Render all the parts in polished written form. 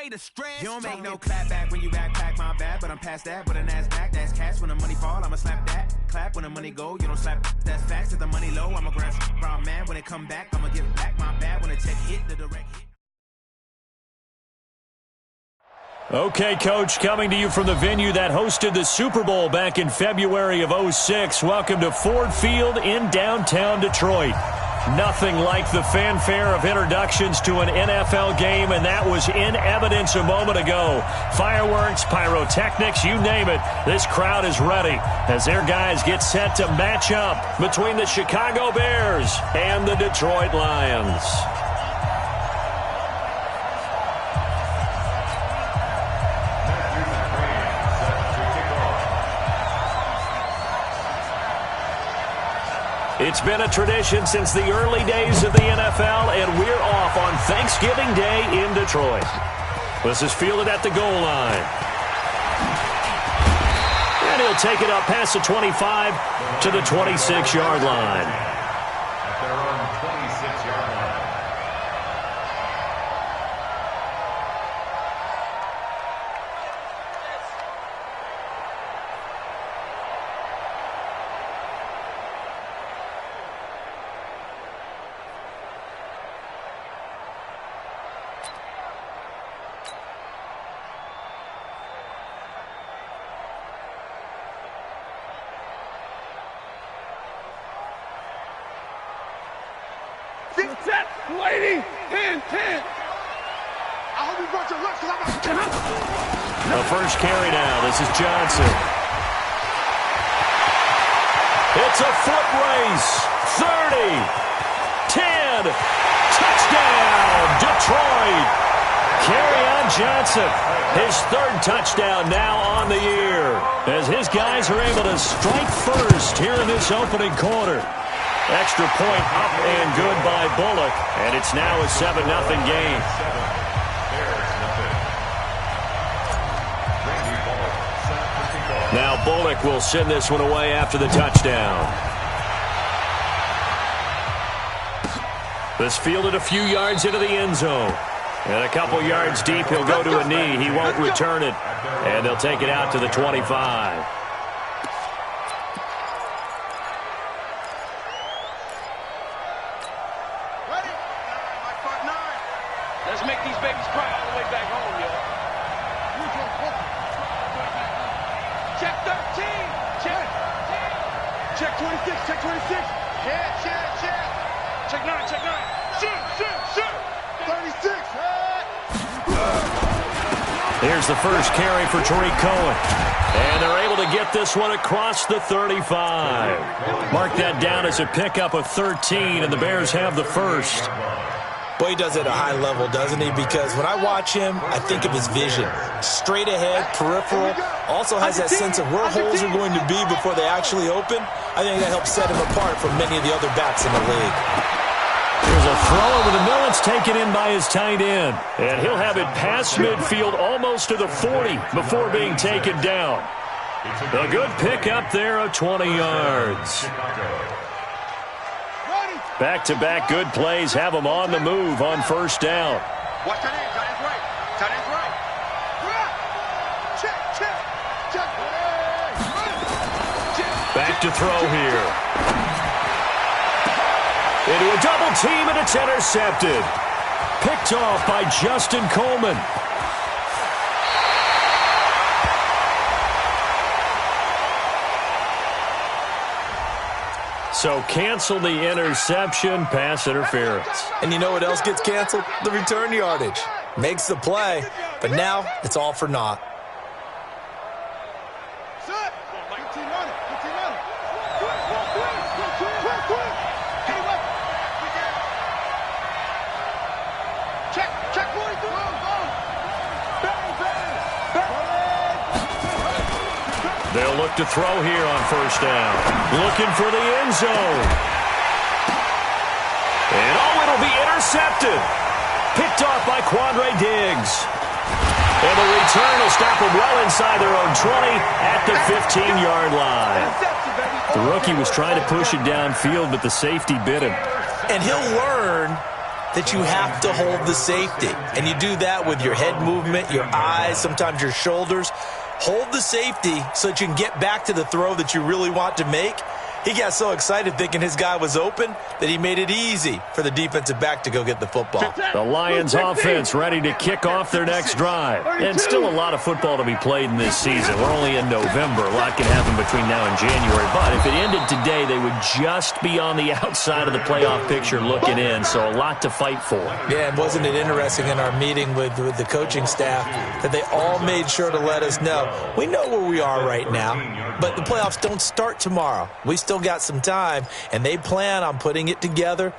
way to stress. You don't make no clap back when you backpack, my bad, but I'm past that. But a NASDAQ, that's cash. When the money fall, I'ma slap that. Clap when the money go, you don't slap. That's facts. If the money low, I'ma grab brown man. When it come back, I'ma give back my bad. When the check hit, the direct hit. Okay, Coach, coming to you from the venue that hosted the Super Bowl back in February of '06. Welcome to Ford Field in downtown Detroit. Nothing like the fanfare of introductions to an NFL game, and that was in evidence a moment ago. Fireworks, pyrotechnics, you name it. This crowd is ready as their guys get set to match up between the Chicago Bears and the Detroit Lions. It's been a tradition since the early days of the NFL, and we're off on Thanksgiving Day in Detroit. This is fielded at the goal line. And he'll take it up past the 25 to the 26-yard line. At their own 26-yard line. Set, lady, 10. I hope you brought your lunch because I'm The first carry now. This is Johnson. It's a foot race. 30, 10, touchdown, Detroit. Kerryon Johnson, his third touchdown now on the year, as his guys are able to strike first here in this opening quarter. Extra point up and good by Bullock, and it's now a 7-0 game. Now Bullock will send this one away after the touchdown. This fielded a few yards into the end zone. And a couple yards deep, he'll go to a knee. He won't return it, and they'll take it out to the 25. Here's the first carry for Tariq Cohen. And they're able to get this one across the 35. Mark that down as a pickup of 13, and the Bears have the first. Boy, he does it at a high level, doesn't he? Because when I watch him, I think of his vision. Straight ahead, peripheral. Also has that sense of where holes are going to be before they actually open. I think that helps set him apart from many of the other backs in the league. There's a throw over the middle. It's taken in by his tight end. And he'll have it past midfield almost to the 40 before being taken down. A good pickup there of 20 yards. Back-to-back good plays have them on the move on first down. Watch that end. Tight end's right. Tight end's right. Check. Back to throw here. Into a double team, and it's intercepted. Picked off by Justin Coleman. So cancel the interception, pass interference. And you know what else gets canceled? The return yardage. Makes the play, but now it's all for naught. They'll look to throw here on first down. Looking for the end zone. And it'll be intercepted. Picked off by Quandre Diggs. And the return will stop them well inside their own 20 at the 15-yard line. The rookie was trying to push it downfield, but the safety bit him. And he'll learn that you have to hold the safety. And you do that with your head movement, your eyes, sometimes your shoulders. Hold the safety so that you can get back to the throw that you really want to make. He got so excited thinking his guy was open that he made it easy for the defensive back to go get the football. The Lions offense ready to kick off their next drive. And still a lot of football to be played in this season. We're only in November. A lot can happen between now and January. But if it ended today, they would just be on the outside of the playoff picture looking in. So a lot to fight for. Yeah, and wasn't it interesting in our meeting with the coaching staff that they all made sure to let us know, we know where we are right now, but the playoffs don't start tomorrow. We still got some time, and they plan on putting it together,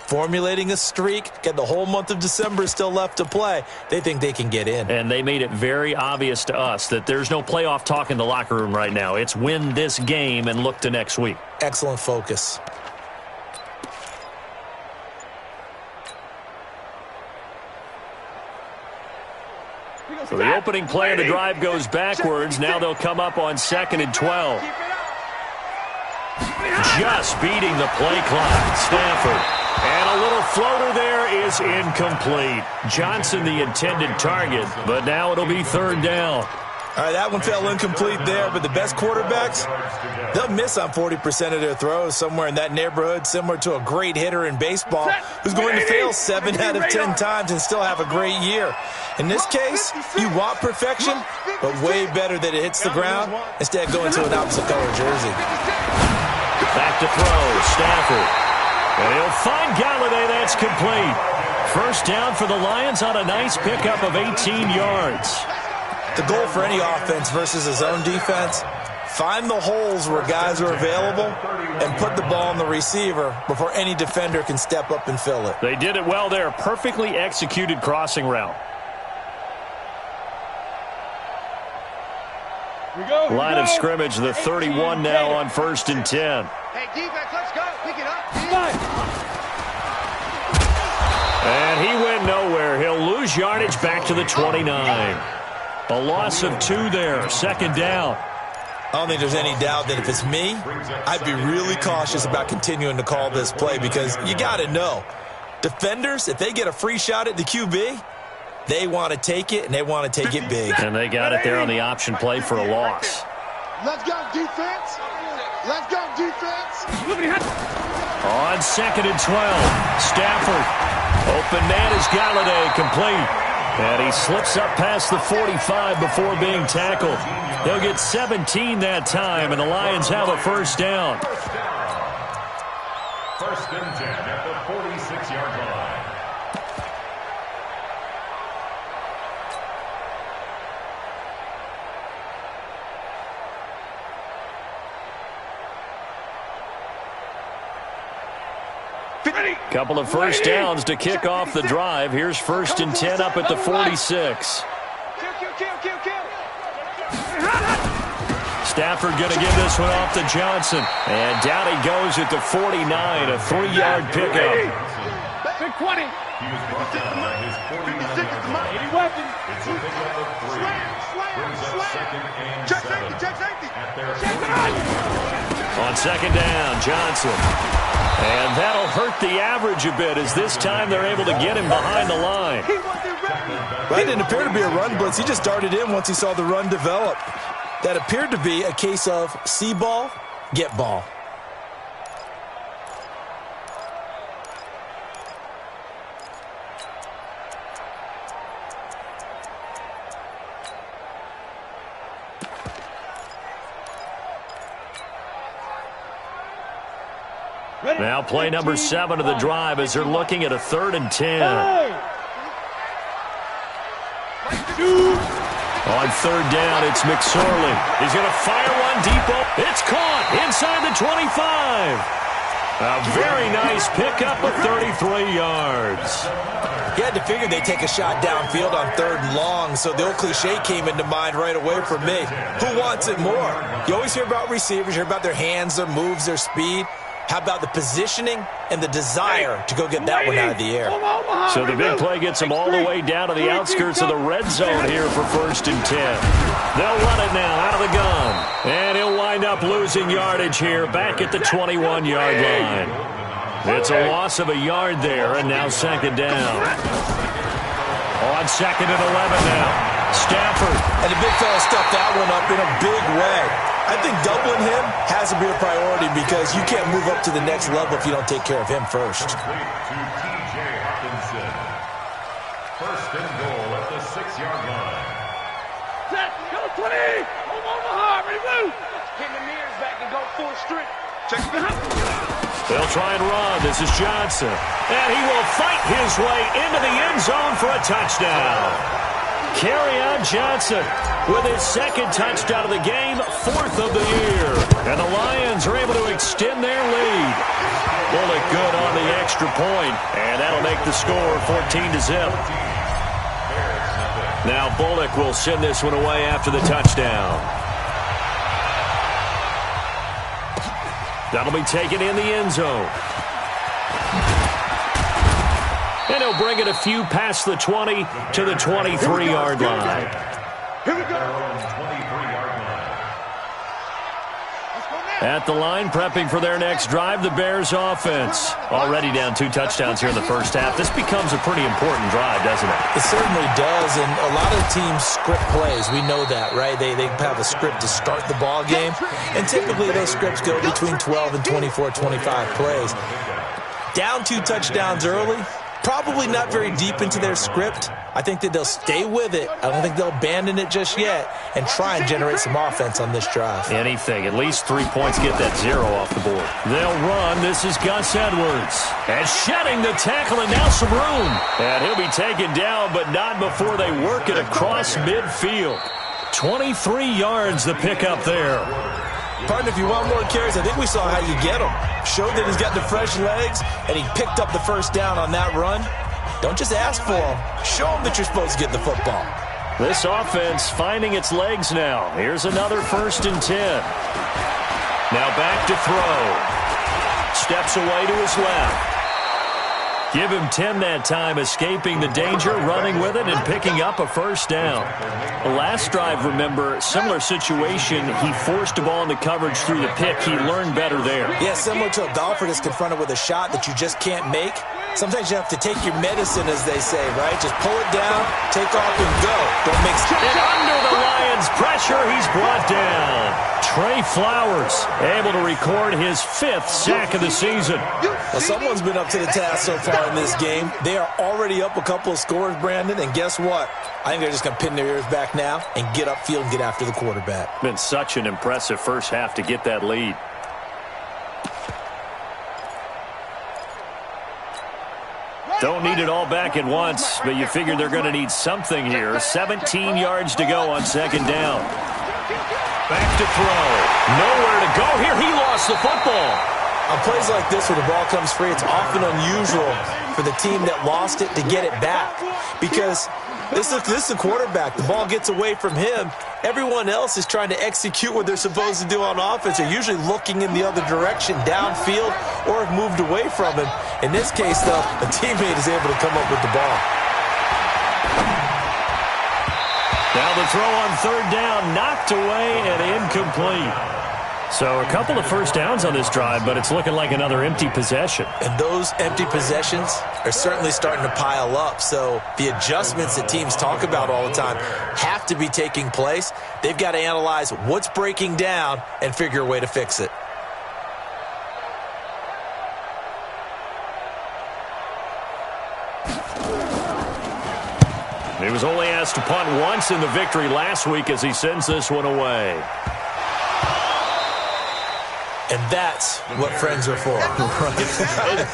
formulating a streak. Get the whole month of December still left to play. They think they can get in. And they made it very obvious to us that there's no playoff talk in the locker room right now. It's win this game and look to next week. Excellent focus. So the opening play of the drive goes backwards. Now they'll come up on 2nd and 12. Just beating the play clock. Stafford. And a little floater there is incomplete. Johnson the intended target, but now it'll be 3rd down. All right, that one fell incomplete there, but the best quarterbacks, they'll miss on 40% of their throws, somewhere in that neighborhood, similar to a great hitter in baseball who's going to fail 7 out of 10 times and still have a great year. In this case, you want perfection, but way better that it hits the ground instead of going to an opposite color jersey. Back to throw, Stafford. And he'll find Galladay. That's complete. 1st down for the Lions on a nice pickup of 18 yards. The goal for any offense versus his own defense, find the holes where guys are available and put the ball on the receiver before any defender can step up and fill it. They did it well there. Perfectly executed crossing route. Line of scrimmage, the 31 now on 1st and 10. Hey, defense, let's go. Pick it up. And he went nowhere. He'll lose yardage back to the 29. A loss of 2 there. 2nd down. I don't think there's any doubt that if it's me, I'd be really cautious about continuing to call this play because you got to know, defenders, if they get a free shot at the QB, they want to take it, and they want to take it big. And they got it there on the option play for a loss. Let's go, defense. Let's go, defense. On 2nd and 12, Stafford. Open man is Galladay, complete. And he slips up past the 45 before being tackled. They'll get 17 that time, and the Lions have a 1st down. 1st and 10 at the 46-yard line. Couple of 1st downs to kick off the drive. Here's 1st and 10 up at the 46. Stafford going to give this one off to Johnson. And down he goes at the 49, a 3-yard pickup. Big 20. He was brought down by his 49-yard line. It's a pickup of 3. Brings up 2nd and 7 at their 49. On 2nd down, Johnson. And that'll hurt the average a bit as this time they're able to get him behind the line. Well, it didn't appear to be a run blitz. He just darted in once he saw the run develop. That appeared to be a case of see ball, get ball. Now play number 7 of the drive as they're looking at a 3rd and 10. On 3rd down, it's McSorley. He's going to fire one deep. It's caught inside the 25. A very nice pickup of 33 yards. You had to figure they'd take a shot downfield on 3rd and long, so the old cliche came into mind right away for me. Who wants it more? You always hear about receivers, you hear about their hands, their moves, their speed. How about the positioning and the desire to go get that one out of the air? So the big play gets them all the way down to the outskirts of the red zone here for 1st and 10. They'll run it now out of the gun. And he'll wind up losing yardage here back at the 21-yard line. It's a loss of a yard there, and now second down. On second and 11 now. Stafford. And the big fella stuffed that one up in a big way. I think doubling him has to be a priority because you can't move up to the next level if you don't take care of him first. First and goal at the 6-yard line. Set, go 20. Home Omaha, ready, blue. Get the mirrors back and go full strip. Check it out. They'll try and run. This is Johnson. And he will fight his way into the end zone for a touchdown. Kerryon Johnson with his second touchdown of the game, 4th of the year. And the Lions are able to extend their lead. Bullock good on the extra point, and that'll make the score 14-0. Now Bullock will send this one away after the touchdown. That'll be taken in the end zone. And he'll bring it a few past the 20 to the 23-yard line. Here we go. At the line, prepping for their next drive, the Bears offense. Already down 2 touchdowns here in the first half. This becomes a pretty important drive, doesn't it? It certainly does, and a lot of teams script plays. We know that, right? They have a script to start the ball game, and typically those scripts go between 12 and 24, 25 plays. Down 2 touchdowns early, probably not very deep into their script. I think that they'll stay with it. I don't think they'll abandon it just yet and try and generate some offense on this drive. Anything. At least 3 points, get that 0 off the board. They'll run. This is Gus Edwards. And shedding the tackle, and now some room. And he'll be taken down, but not before they work it across midfield. 23 yards the pickup there. Partner, if you want more carries, I think we saw how you get them. Showed that he's got the fresh legs, and he picked up the first down on that run. Don't just ask for them. Show them that you're supposed to get the football. This offense finding its legs now. Here's another 1st and 10. Now back to throw. Steps away to his left. Give him 10 that time, escaping the danger, running with it, and picking up a first down. The last drive, remember, similar situation. He forced a ball into coverage through the pick. He learned better there. Yeah, similar to a golfer that's confronted with a shot that you just can't make. Sometimes you have to take your medicine, as they say, right? Just pull it down, take off, and go. Don't make sense. And under the Lions' pressure, he's brought down. Trey Flowers able to record his 5th sack of the season. Well, someone's been up to the task so far in this game. They are already up a couple of scores, Brandon, and guess what? I think they're just going to pin their ears back now and get upfield and get after the quarterback. Been such an impressive first half to get that lead. Don't need it all back at once, but you figure they're going to need something here. 17 yards to go on second down. Back to throw. Nowhere to go here. He lost the football. On plays like this where the ball comes free, it's often unusual for the team that lost it to get it back. Because this is the quarterback. The ball gets away from him. Everyone else is trying to execute what they're supposed to do on offense. They're usually looking in the other direction, downfield, or have moved away from him. In this case, though, a teammate is able to come up with the ball. Now the throw on 3rd down, knocked away and incomplete. So a couple of first downs on this drive, but it's looking like another empty possession. And those empty possessions are certainly starting to pile up. So the adjustments that teams talk about all the time have to be taking place. They've got to analyze what's breaking down and figure a way to fix it. He was only asked to punt once in the victory last week as he sends this one away. And that's what friends are for.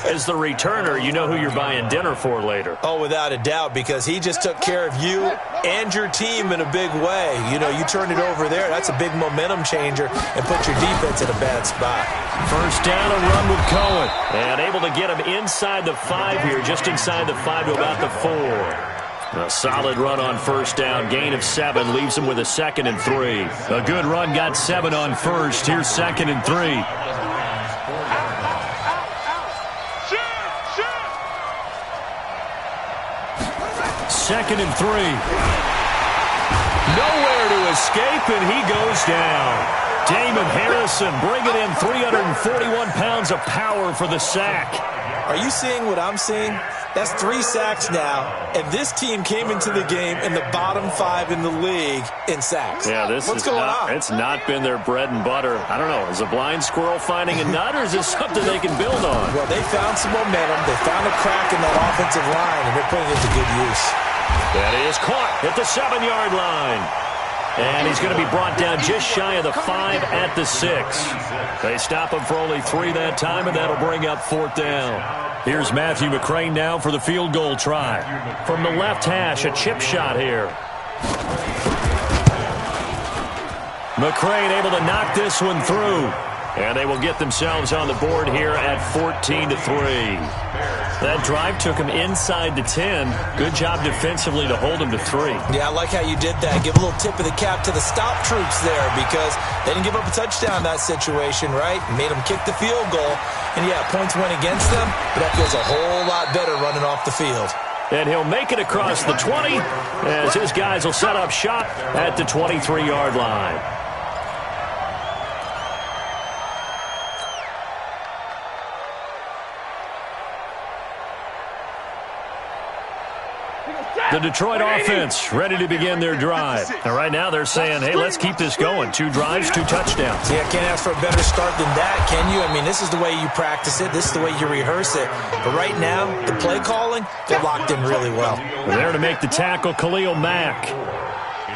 As the returner, you know who you're buying dinner for later. Oh, without a doubt, because he just took care of you and your team in a big way. You know, you turned it over there. That's a big momentum changer and put your defense in a bad spot. First down and run with Cohen. And able to get him inside the 5 here, just inside the 5 to about the 4. A solid run on first down. Gain of 7 leaves him with a 2nd and 3. A good run got 7 on first. Here's 2nd and 3. 2nd and 3. Nowhere to escape, and he goes down. Damon Harrison bringing in 341 pounds of power for the sack. Are you seeing what I'm seeing? That's 3 sacks now, and this team came into the game in the bottom 5 in the league in sacks. Yeah, what's going on? It's not been their bread and butter. I don't know. Is a blind squirrel finding a nut, or is this something they can build on? Well, they found some momentum. They found a crack in that offensive line, and they're putting it to good use. That is caught at the 7-yard line. And he's going to be brought down just shy of the 5 at the 6. They stop him for only 3 that time, and that'll bring up 4th down. Here's Matthew McCrane now for the field goal try. From the left hash, a chip shot here. McCrane able to knock this one through. And they will get themselves on the board here at 14-3. That drive took him inside the 10. Good job defensively to hold him to 3. Yeah, I like how you did that. Give a little tip of the cap to the stop troops there because they didn't give up a touchdown in that situation, right? Made them kick the field goal. And, yeah, points went against them, but that feels a whole lot better running off the field. And he'll make it across the 20 as his guys will set up shop at the 23-yard line. The Detroit offense ready to begin their drive. And right now they're saying, hey, let's keep this going. 2 drives, 2 touchdowns. Yeah, can't ask for a better start than that, can you? I mean, this is the way you practice it. This is the way you rehearse it. But right now, the play calling, they're locked in really well. There to make the tackle, Khalil Mack.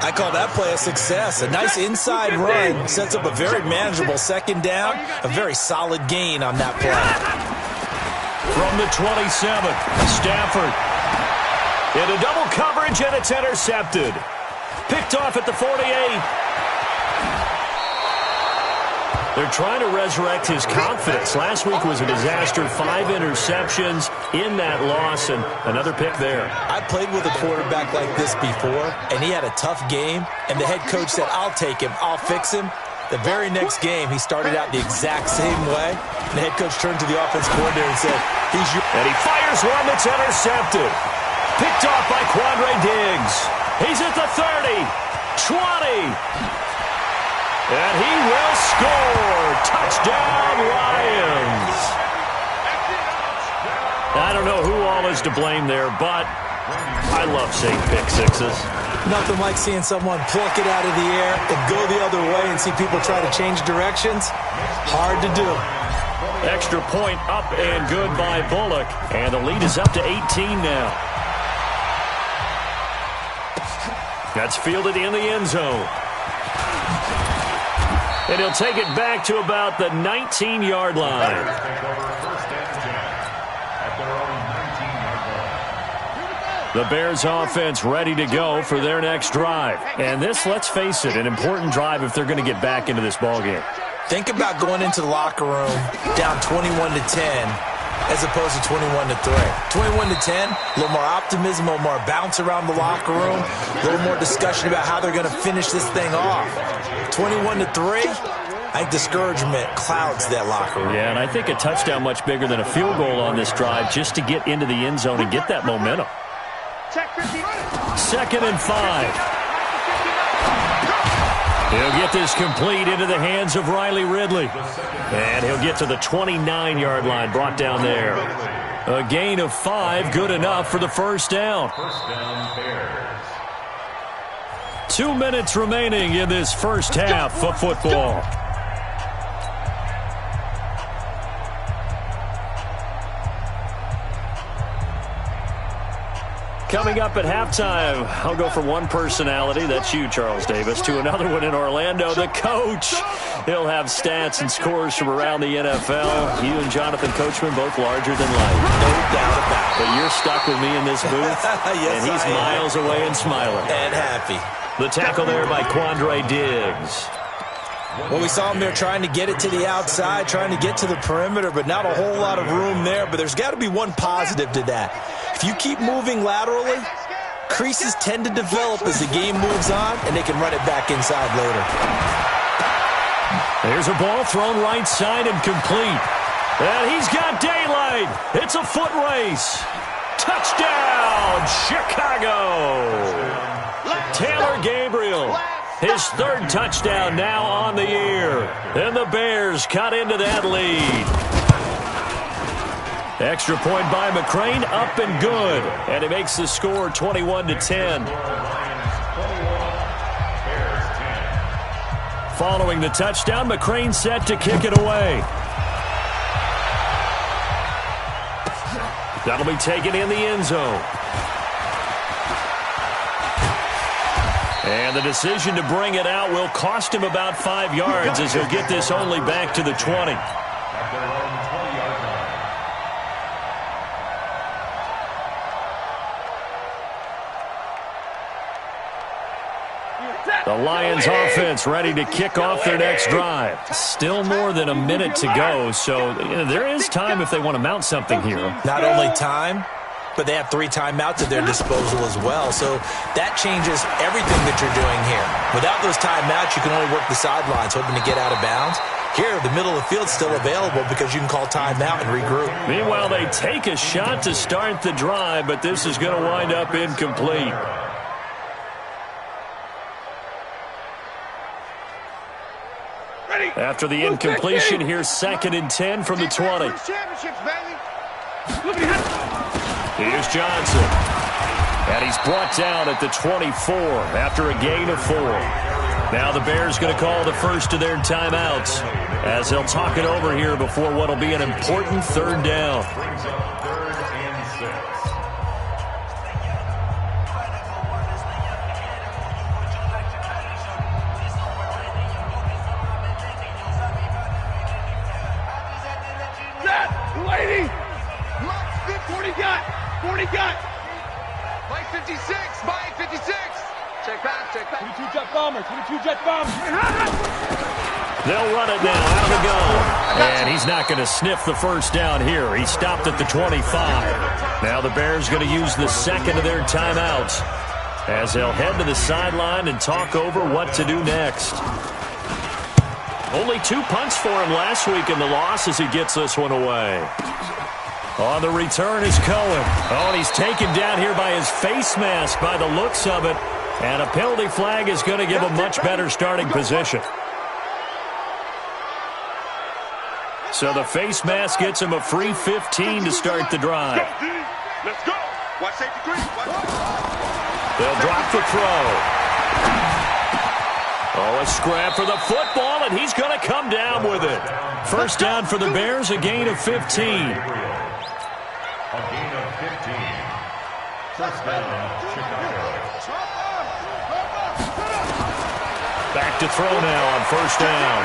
I call that play a success. A nice inside run sets up a very manageable 2nd down. A very solid gain on that play. From the 27, Stafford. Into double coverage, and it's intercepted. Picked off at the 48. They're trying to resurrect his confidence. Last week was a disaster. 5 interceptions in that loss, and another pick there. I played with a quarterback like this before, and he had a tough game, and the head coach said, I'll take him, I'll fix him. The very next game, he started out the exact same way. And the head coach turned to the offense coordinator and said, he's your... And he fires one that's intercepted. Picked off by Quandre Diggs. He's at the 30, 20. And he will score. Touchdown, Lions. I don't know who all is to blame there, but I love seeing pick sixes. Nothing like seeing someone pluck it out of the air and go the other way and see people try to change directions. Hard to do. Extra point up and good by Bullock. And the lead is up to 18 now. That's fielded in the end zone. And he'll take it back to about the 19-yard line. The Bears offense ready to go for their next drive. And this, let's face it, an important drive if they're going to get back into this ballgame. Think about going into the locker room down 21-10. As opposed to 21-3. 21-10, a little more optimism, a little more bounce around the locker room, a little more discussion about how they're going to finish this thing off. 21-3, I think discouragement clouds that locker room. Yeah, and I think a touchdown much bigger than a field goal on this drive just to get into the end zone and get that momentum. 2nd and 5. He'll get this complete into the hands of Riley Ridley. And he'll get to the 29-yard line, brought down there. A gain of 5, good enough for the 1st down. 2 minutes remaining in this first half of football. Coming up at halftime, I'll go from one personality, that's you, Charles Davis, to another one in Orlando, the coach. He'll have stats and scores from around the NFL. You and Jonathan Coachman, both larger than life. No doubt about it. But you're stuck with me in this booth, yes, and he's miles away and smiling. And happy. The tackle there by Quandre Diggs. Well, we saw him there trying to get it to the outside, trying to get to the perimeter, but not a whole lot of room there. But there's got to be one positive to that. If you keep moving laterally, creases tend to develop as the game moves on, and they can run it back inside later. There's a ball thrown right side and complete. And he's got daylight. It's a foot race. Touchdown, Chicago. Taylor Gabriel. His his third touchdown now on the year. And the Bears cut into that lead. Extra point by McCrane, up and good. And it makes the score 21-10. Following the touchdown, McCrane set to kick it away. That'll be taken in the end zone. And the decision to bring it out will cost him about 5 yards as he'll get this only back to the 20. The Lions offense ready to kick off their next drive. Still more than a minute to go, so there is time if they want to mount something here. Not only time, but they have 3 timeouts at their disposal as well, so that changes everything that you're doing here. Without those timeouts, you can only work the sidelines, hoping to get out of bounds. Here, the middle of the field's still available because you can call timeout and regroup. Meanwhile, they take a shot to start the drive, but this is going to wind up incomplete. After the incompletion, here's 2nd and 10 from the 20. Here's Johnson. And he's brought down at the 24 after a gain of 4. Now the Bears going to call the first of their timeouts as they'll talk it over here before what will be an important 3rd down. Lady! 40 got! Mike 56, Mike 56! Check back. 22 jet bombers. They'll run it now out of the gun. And he's not going to sniff the first down here. He stopped at the 25. Now the Bears going to use the 2nd of their timeouts as they'll head to the sideline and talk over what to do next. Only 2 punts for him last week in the loss as he gets this one away. On the return is Cohen. Oh, and he's taken down here by his face mask by the looks of it. And a penalty flag is going to give him much better starting position. So the face mask gets him a free 15 to start the drive. Let's go. Watch safety green. They'll drop the throw. Oh, a scrap for the football, and he's going to come down with it. First down for the Bears, a gain of 15. A gain of 15. First down, Chicago. Back to throw now on first down.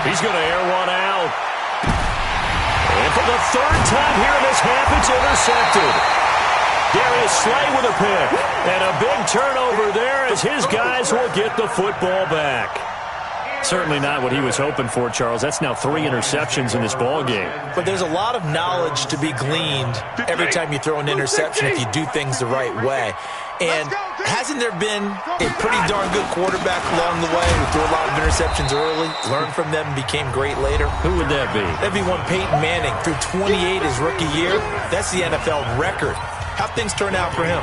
He's going to air one out. And for the 3rd time here in this half, it's intercepted. Darius Slay with a pick. And a big turnover there as his guys will get the football back. Certainly not what he was hoping for, Charles. That's now 3 interceptions in this ball game. But there's a lot of knowledge to be gleaned every time you throw an interception if you do things the right way. And hasn't there been a pretty darn good quarterback along the way who threw a lot of interceptions early, learned from them, became great later? Who would that be? That'd be one Peyton Manning. Threw 28 his rookie year. That's the NFL record. How'd things turn out for him?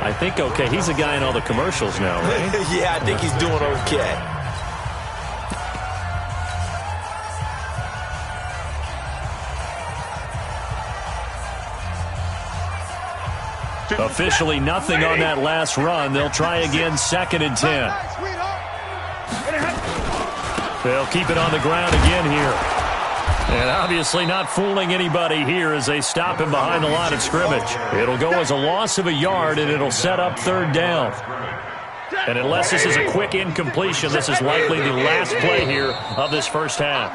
I think okay. He's a guy in all the commercials now, right? Yeah, I think he's doing okay. Officially nothing on that last run. They'll try again, 2nd and 10. They'll keep it on the ground again here. And obviously not fooling anybody here as they stop him behind the line of scrimmage. It'll go as a loss of a yard, and it'll set up 3rd down. And unless this is a quick incompletion, this is likely the last play here of this first half.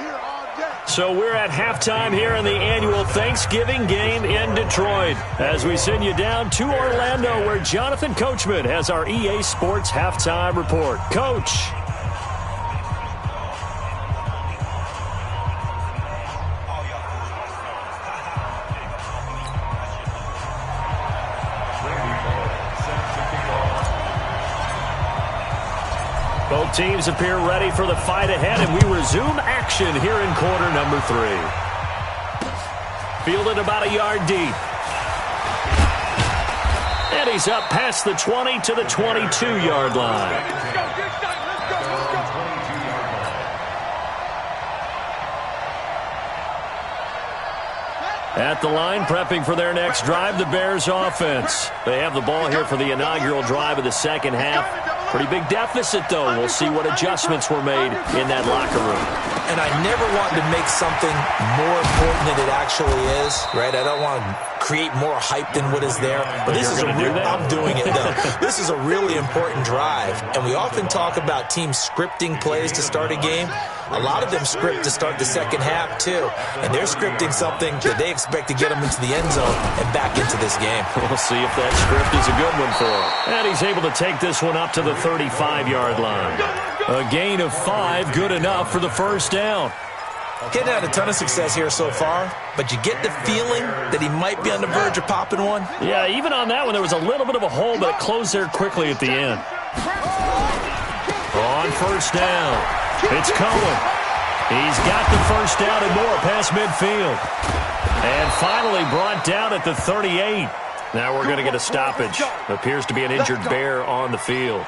So we're at halftime here in the annual Thanksgiving game in Detroit as we send you down to Orlando where Jonathan Coachman has our EA Sports halftime report. Coach. Both teams appear ready for the fight ahead, and we resume action here in quarter number 3. Fielded about a yard deep. And he's up past the 20 to the 22-yard line. At the line, prepping for their next drive, the Bears offense. They have the ball here for the inaugural drive of the second half. Pretty big deficit, though. We'll see what adjustments were made in that locker room. And I never want to make something more important than it actually is, right? I don't want to create more hype than what is there. But this is I'm doing it, though. This is a really important drive. And we often talk about teams scripting plays to start a game. A lot of them script to start the second half, too. And they're scripting something that they expect to get them into the end zone and back into this game. We'll see if that script is a good one for him. And he's able to take this one up to the 35-yard line. A gain of 5, good enough for the first down. Getting had a ton of success here so far, but you get the feeling that he might be on the verge of popping one. Yeah, even on that one, there was a little bit of a hole, but it closed there quickly at the end. On first down, it's Cohen. He's got the first down and more past midfield. And finally brought down at the 38. Now we're going to get a stoppage. Appears to be an injured Bear on the field.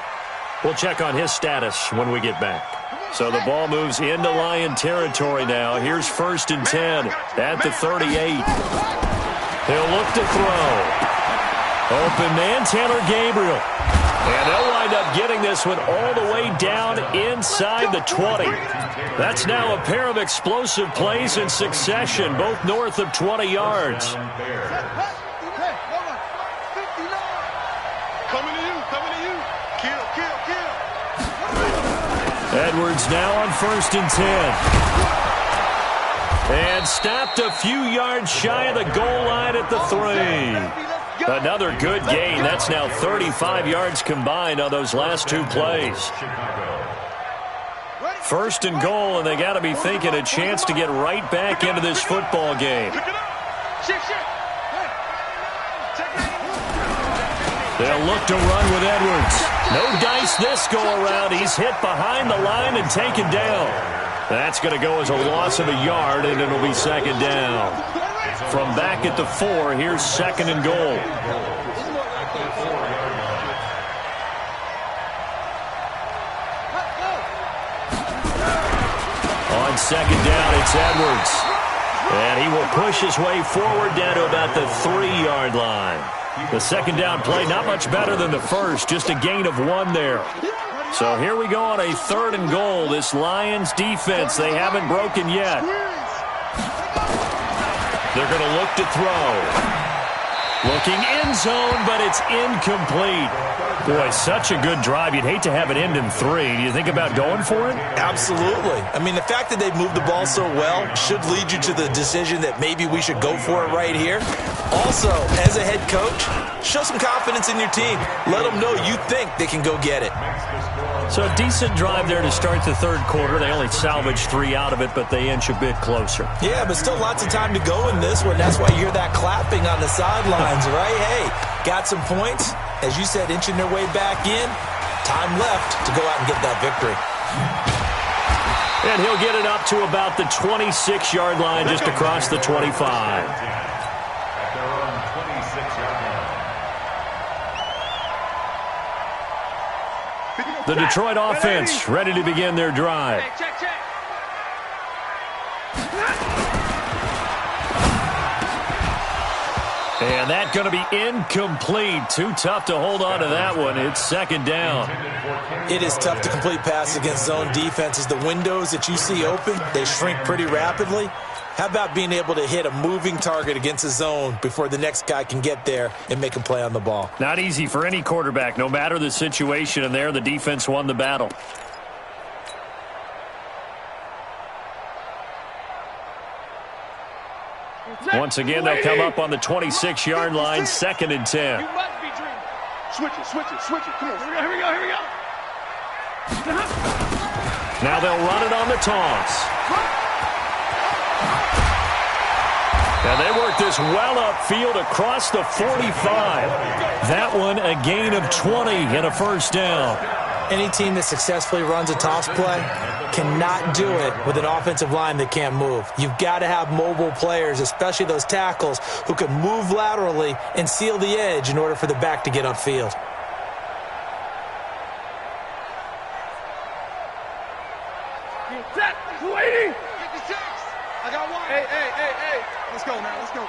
We'll check on his status when we get back. So the ball moves into Lion territory now. Here's 1st and 10 at the 38. He'll look to throw. Open man, Taylor Gabriel. And they'll wind up getting this one all the way down inside the 20. That's now a pair of explosive plays in succession, both north of 20 yards. Edwards now on 1st and 10. And stopped a few yards shy of the goal line at the 3. Another good gain. That's now 35 yards combined on those last 2 plays. 1st and goal, and they got to be thinking a chance to get right back into this football game. They'll look to run with Edwards. No dice this go-around. He's hit behind the line and taken down. That's going to go as a loss of a yard, and it'll be 2nd down. From back at the 4, here's 2nd and goal. On 2nd down, it's Edwards. And he will push his way forward down to about the 3-yard line. The 2nd down play, not much better than the first, just a gain of 1 there. So here we go on a 3rd and goal. This Lions defense, they haven't broken yet. They're going to look to throw. Looking end zone, but it's incomplete. Boy, such a good drive. You'd hate to have it end in 3. Do you think about going for it? Absolutely. I mean, the fact that they've moved the ball so well should lead you to the decision that maybe we should go for it right here. Also, as a head coach, show some confidence in your team. Let them know you think they can go get it. So a decent drive there to start the 3rd quarter. They only salvaged 3 out of it, but they inch a bit closer. Yeah, but still lots of time to go in this one. That's why you hear that clapping on the sidelines, right? Hey, got some points. As you said, inching their way back in. Time left to go out and get that victory. And he'll get it up to about the 26-yard line, just across the 25. The Detroit offense ready to begin their drive. And that's going to be incomplete. Too tough to hold on to that one. It's 2nd down. It is tough to complete passes against zone defenses. The windows that you see open, they shrink pretty rapidly. How about being able to hit a moving target against a zone before the next guy can get there and make a play on the ball? Not easy for any quarterback, no matter the situation, and there the defense won the battle. Once again, they'll come up on the 26-yard line, 2nd and 10. Switch it. Come on. Here we go. Now they'll run it on the toss. And they work this well upfield across the 45. That one a gain of 20 and a 1st down. Any team that successfully runs a toss play cannot do it with an offensive line that can't move. You've got to have mobile players, especially those tackles, who can move laterally and seal the edge in order for the back to get upfield. Set, 280. 56. I got one. Hey. Let's go, man. Let's go.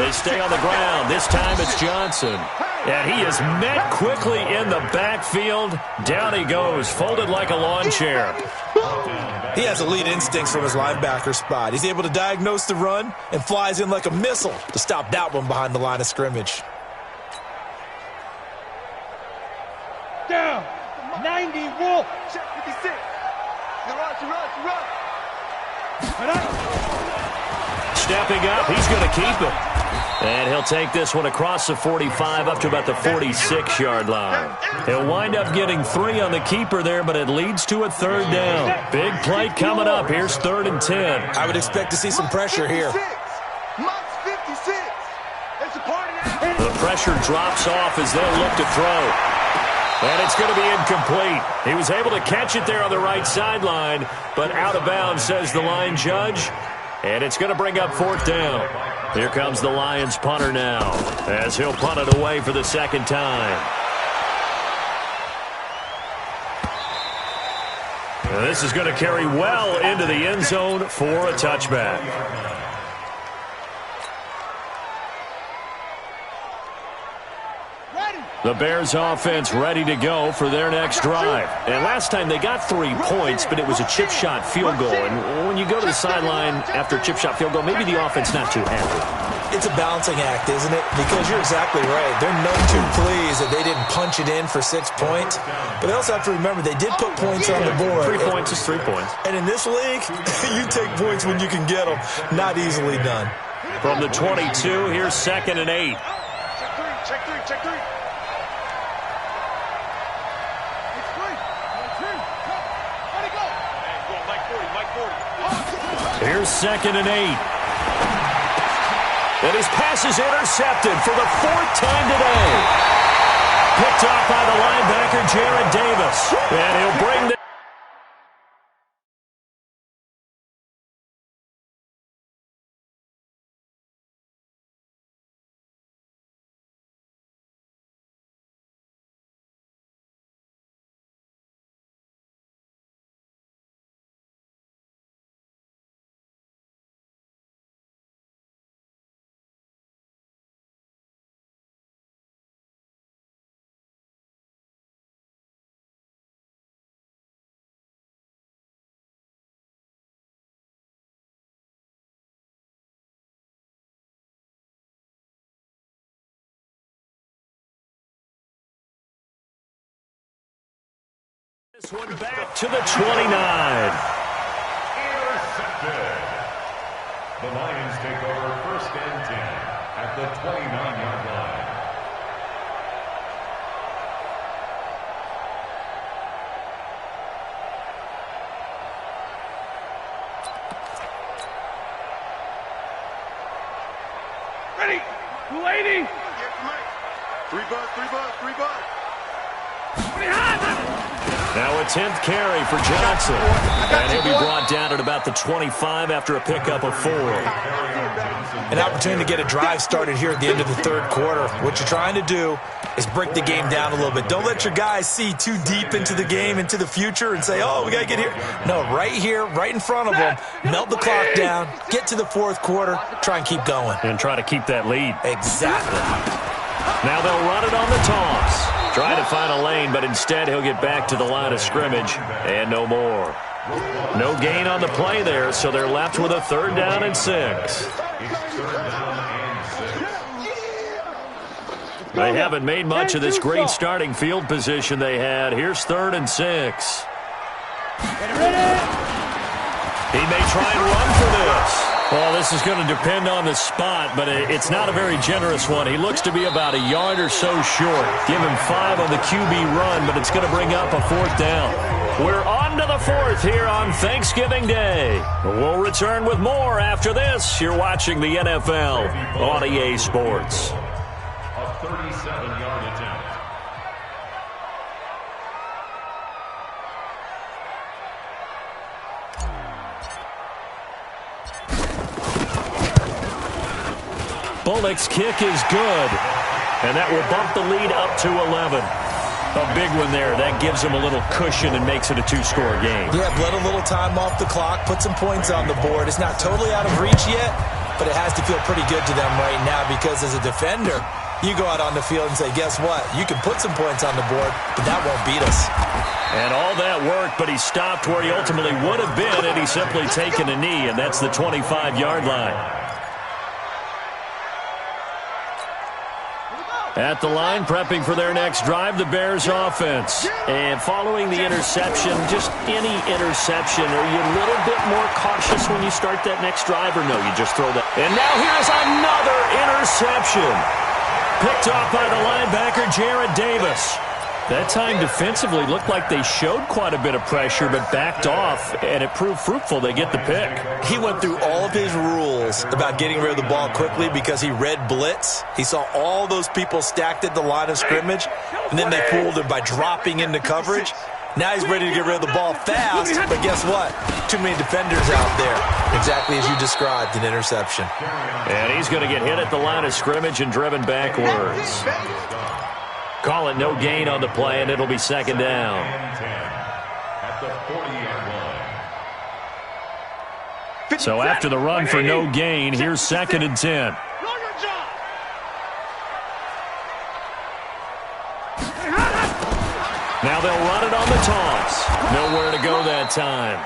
They stay on the ground. This time it's Johnson. And he is met quickly in the backfield. Down he goes, folded like a lawn chair. He has elite instincts from his linebacker spot. He's able to diagnose the run and flies in like a missile to stop that one behind the line of scrimmage. Down. 90 Wolf. Check 56. Stepping up, he's going to keep it. And he'll take this one across the 45 up to about the 46-yard line. He'll wind up getting 3 on the keeper there, but it leads to a 3rd down. Big play coming up. Here's 3rd and 10. I would expect to see some pressure here. The pressure drops off as they'll look to throw. And it's going to be incomplete. He was able to catch it there on the right sideline, but out of bounds, says the line judge. And it's going to bring up 4th down. Here comes the Lions punter now, as he'll punt it away for the 2nd time. And this is going to carry well into the end zone for a touchback. The Bears offense ready to go for their next drive. And last time they got 3 points, but it was a chip shot field goal. And when you go to the sideline after a chip shot field goal, maybe the offense not too happy. It's a balancing act, isn't it? Because you're exactly right. They're none too pleased that they didn't punch it in for 6 points. But they also have to remember they did put points on the board. 3 points is 3 points. And in this league, you take points when you can get them. Not easily done. From the 22, here's 2nd and 8. Check 3. Here's 2nd and 8. And his pass is intercepted for the 4th time today. Picked off by the linebacker, Jared Davis. And he'll bring the This one back to the 29. Intercepted. The Lions take over 1st and 10 at the 29-yard line. Ready. 280. 3 bucks. Now a 10th carry for Johnson. And he'll be brought down at about the 25 after a pickup of 4. An opportunity to get a drive started here at the end of the 3rd quarter. What you're trying to do is break the game down a little bit. Don't let your guys see too deep into the game, into the future, and say, oh, we got to get here. No, right here, right in front of them, melt the clock down, get to the 4th quarter, try and keep going. And try to keep that lead. Exactly. Now they'll run it on the toss. Trying to find a lane, but instead he'll get back to the line of scrimmage and no more. No gain on the play there, so they're left with a 3rd down and 6. They haven't made much of this great starting field position they had. Here's 3rd and 6. He may try and run for this. Well, this is going to depend on the spot, but it's not a very generous one. He looks to be about a yard or so short. Give him 5 on the QB run, but it's going to bring up a 4th down. We're on to the 4th here on Thanksgiving Day. We'll return with more after this. You're watching the NFL on EA Sports. A 37-yard attempt. Bullock's kick is good. And that will bump the lead up to 11. A big one there. That gives them a little cushion and makes it a 2-score game. Yeah, let a little time off the clock, put some points on the board. It's not totally out of reach yet, but it has to feel pretty good to them right now because as a defender, you go out on the field and say, guess what? You can put some points on the board, but that won't beat us. And all that worked, but he stopped where he ultimately would have been, and he's simply taken a knee, and that's the 25-yard line. At the line, prepping for their next drive, the Bears offense. And following the interception, just any interception, are you a little bit more cautious when you start that next drive, or no, you just throw that? And now here's another interception. Picked off by the linebacker, Jarrad Davis. That time defensively looked like they showed quite a bit of pressure but backed off, and it proved fruitful. They get the pick. He went through all of his rules about getting rid of the ball quickly because he read blitz. He saw all those people stacked at the line of scrimmage, and then they fooled him by dropping into coverage. Now he's ready to get rid of the ball fast, but guess what? Too many defenders out there. Exactly as you described, an interception. And he's going to get hit at the line of scrimmage and driven backwards. Call it no gain on the play, and it'll be second down. At the 40-yard line. So after the run for no gain, here's 2nd and 10. Now they'll run it on the toss. Nowhere to go that time.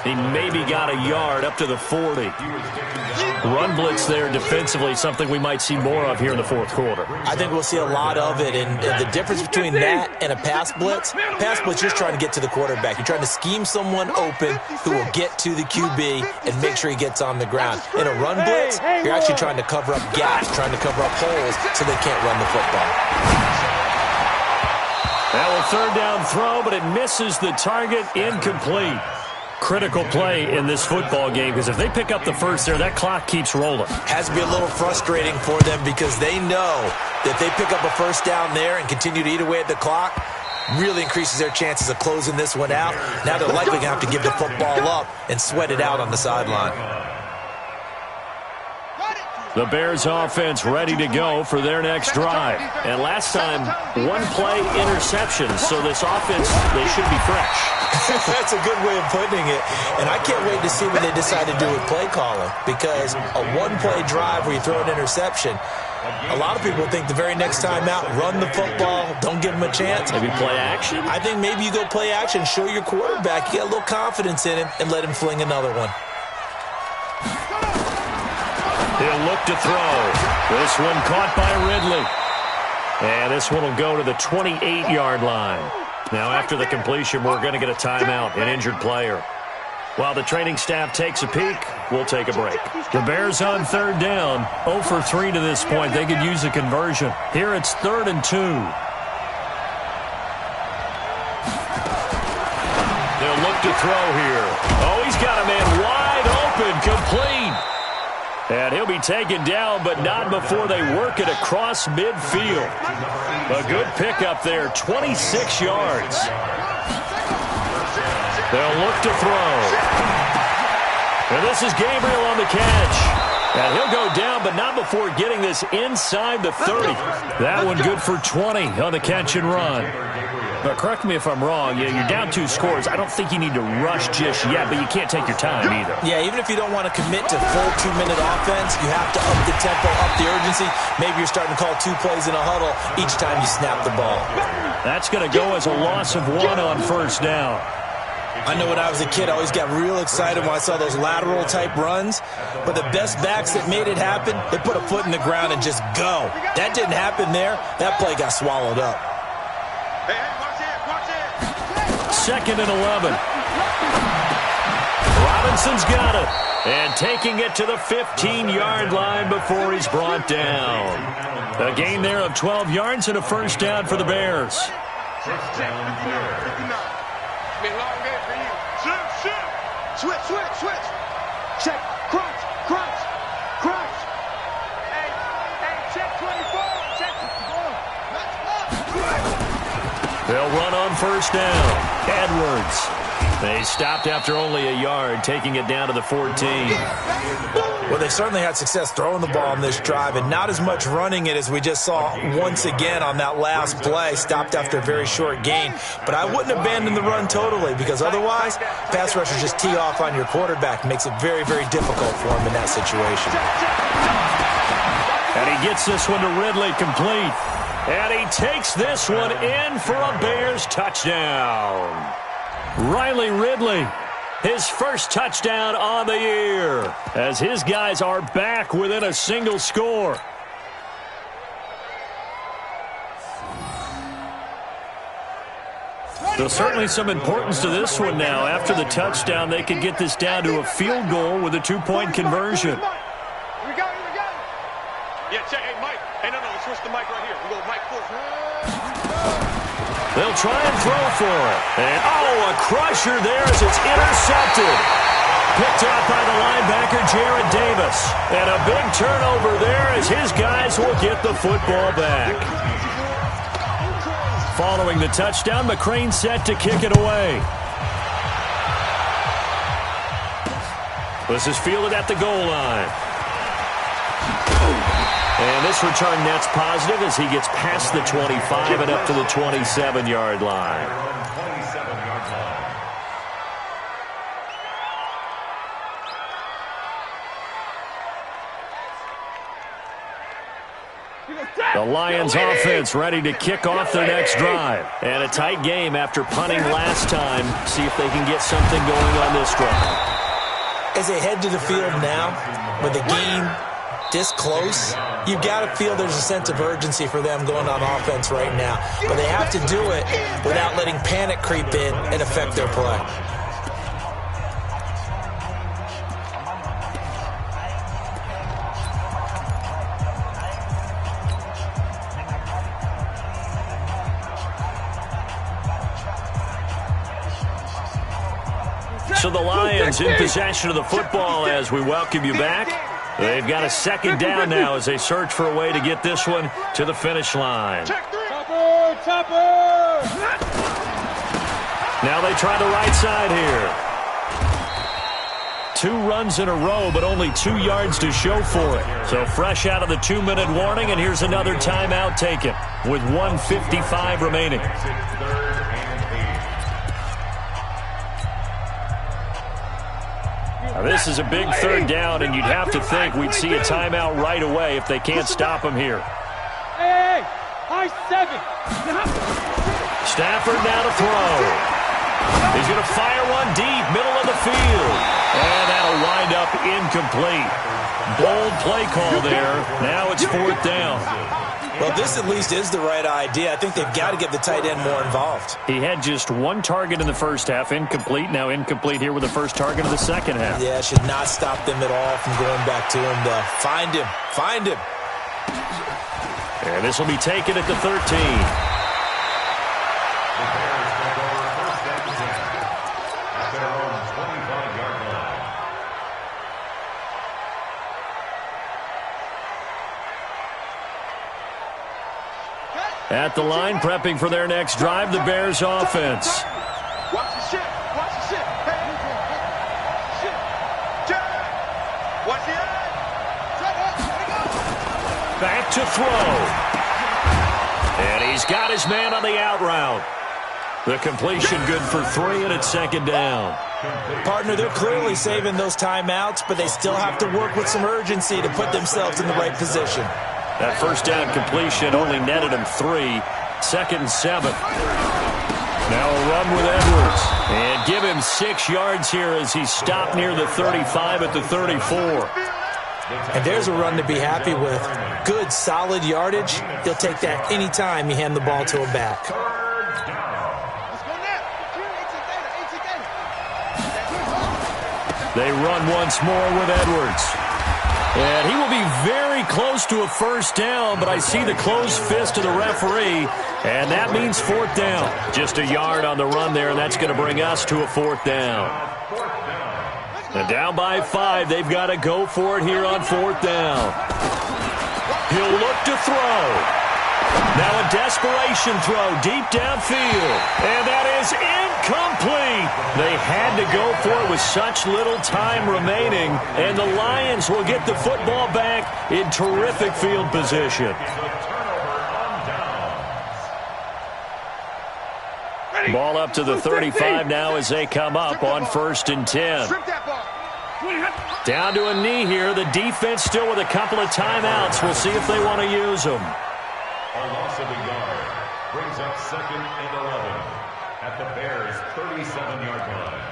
He maybe got a yard up to the 40. Run blitz there defensively, something we might see more of here in the fourth quarter. I think we'll see a lot of it, and the difference between that and a pass blitz, just trying to get to the quarterback. You're trying to scheme someone open who will get to the QB and make sure he gets on the ground. In a run blitz, you're actually trying to cover up gaps, trying to cover up holes so they can't run the football. That will third down throw, but it misses the target, incomplete. Critical play in this football game because if they pick up the first there, that clock keeps rolling. Has to be a little frustrating for them because they know that if they pick up a first down there and continue to eat away at the clock, really increases their chances of closing this one out. Now they're likely going to have to give the football up and sweat it out on the sideline. The Bears offense ready to go for their next drive. And last time, one play interception. So this offense, they should be fresh. That's a good way of putting it. And I can't wait to see what they decide to do with play calling. Because a one-play drive where you throw an interception, a lot of people think the very next time out, run the football, don't give them a chance. Maybe play action? I think maybe you go play action, show your quarterback, you get a little confidence in him, and let him fling another one. He'll look to throw. This one caught by Ridley. And this one will go to the 28-yard line. Now, after the completion, we're going to get a timeout, an injured player. While the training staff takes a peek, we'll take a break. The Bears on third down, 0 for 3 to this point. They could use a conversion. Here it's 3rd and 2. They'll look to throw here. Oh, he's got a man wide open, complete. And he'll be taken down, but not before they work it across midfield. A good pickup there, 26 yards. They'll look to throw. And this is Gabriel on the catch. And he'll go down, but not before getting this inside the 30. That one good for 20 on the catch and run. But correct me if I'm wrong, you're down 2 scores. I don't think you need to rush just yet, but you can't take your time either. Yeah, even if you don't want to commit to full 2-minute offense, you have to up the tempo, up the urgency. Maybe you're starting to call 2 plays in a huddle each time you snap the ball. That's going to go as a loss of 1 on first down. I know when I was a kid, I always got real excited when I saw those lateral-type runs. But the best backs that made it happen, they put a foot in the ground and just go. That didn't happen there. That play got swallowed up. 2nd and 11. Robinson's got it. And taking it to the 15-yard line before he's brought down. A gain there of 12 yards and a first down for the Bears. Switch. Check. Crunch. Hey, check 24. Check 24. They'll run on first down. Edwards. They stopped after only a yard, taking it down to the 14. Well, they certainly had success throwing the ball on this drive and not as much running it as we just saw once again on that last play. Stopped after a very short gain. But I wouldn't abandon the run totally because otherwise, pass rushers just tee off on your quarterback. Makes it very, very difficult for him in that situation. And he gets this one to Ridley complete. And he takes this one in for a Bears touchdown. Riley Ridley, his first touchdown on the year, as his guys are back within a single score. There's certainly some importance to this one now. After the touchdown, they could get this down to a field goal with a 2-point conversion. Here we go. Yeah, check. Hey, Mike. Hey, no, switch the mic right here. We go Mike first. They'll try and throw for it. And, a crusher there as it's intercepted. Picked up by the linebacker, Jared Davis. And a big turnover there as his guys will get the football back. Following the touchdown, McCrane set to kick it away. This is fielded at the goal line. And this return net's positive as he gets past the 25 and up to the 27-yard line. The Lions offense ready to kick off their next drive. And a tight game after punting last time. See if they can get something going on this drive. As they head to the field now, with the game this close, you've got to feel there's a sense of urgency for them going on offense right now. But they have to do it without letting panic creep in and affect their play. So the Lions in possession of the football as we welcome you back. They've got a second down now as they search for a way to get this one to the finish line. Topper! Now they try the right side here. 2 runs in a row, but only 2 yards to show for it. So fresh out of the 2-minute warning, and here's another timeout taken with 1:55 remaining. Now, this is a big third down, and you'd have to think we'd see a timeout right away if they can't stop him here. Hey, high 7. Stafford now to throw. He's going to fire one deep, middle of the field. And that'll wind up incomplete. Bold play call there. Now it's 4th down. Well, this at least is the right idea. I think they've got to get the tight end more involved. He had just 1 target in the first half, incomplete. Now incomplete here with the first target of the second half. Yeah, should not stop them at all from going back to him, though. Find him. Find him. And this will be taken at the 13. At the line, prepping for their next drive, the Bears offense. Watch the shit. Watch the shit. Hey. Shit. Watch the Back to throw. And he's got his man on the out route. The completion good for 3, and it's 2nd down. Partner, they're clearly saving those timeouts, but they still have to work with some urgency to put themselves in the right position. That first down completion only netted him 3. 2nd and 7. Now a run with Edwards. And give him 6 yards here as he's stopped near the 35 at the 34. And there's a run to be happy with. Good, solid yardage. He'll take that any time you hand the ball to him back. They run once more with Edwards. And he will be very close to a first down, but I see the closed fist of the referee, and that means 4th down. Just a yard on the run there, and that's going to bring us to a 4th down. And down by 5, they've got to go for it here on 4th down. He'll look to throw. Now a desperation throw deep downfield. And that is incomplete. They had to go for it with such little time remaining. And the Lions will get the football back in terrific field position. Ball up to the 35 now as they come up on 1st and 10. Down to a knee here. The defense still with a couple of timeouts. We'll see if they want to use them. A loss of a yard brings up 2nd and 11 at the Bears' 37-yard line.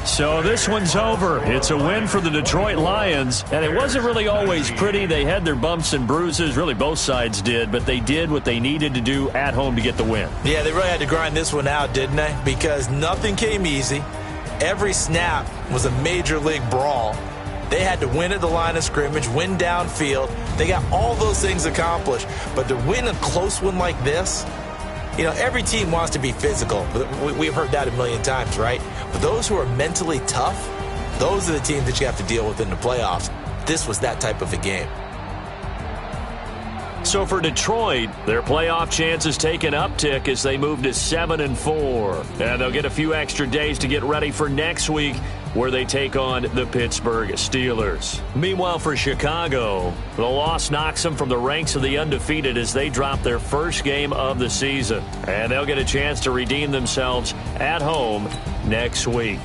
So this one's over. It's a win for the Detroit Lions, and it wasn't really always pretty. They had their bumps and bruises. Really, both sides did, but they did what they needed to do at home to get the win. Yeah, they really had to grind this one out, didn't they? Because nothing came easy. Every snap was a major league brawl. They had to win at the line of scrimmage, win downfield. They got all those things accomplished. But to win a close one like this, you know, every team wants to be physical. We've heard that a million times, right? But those who are mentally tough, those are the teams that you have to deal with in the playoffs. This was that type of a game. So for Detroit, their playoff chances take an uptick as they move to 7-4. And they'll get a few extra days to get ready for next week, where they take on the Pittsburgh Steelers. Meanwhile, for Chicago, the loss knocks them from the ranks of the undefeated as they drop their first game of the season. And they'll get a chance to redeem themselves at home next week.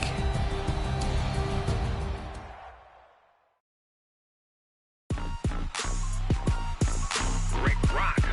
Rick Rock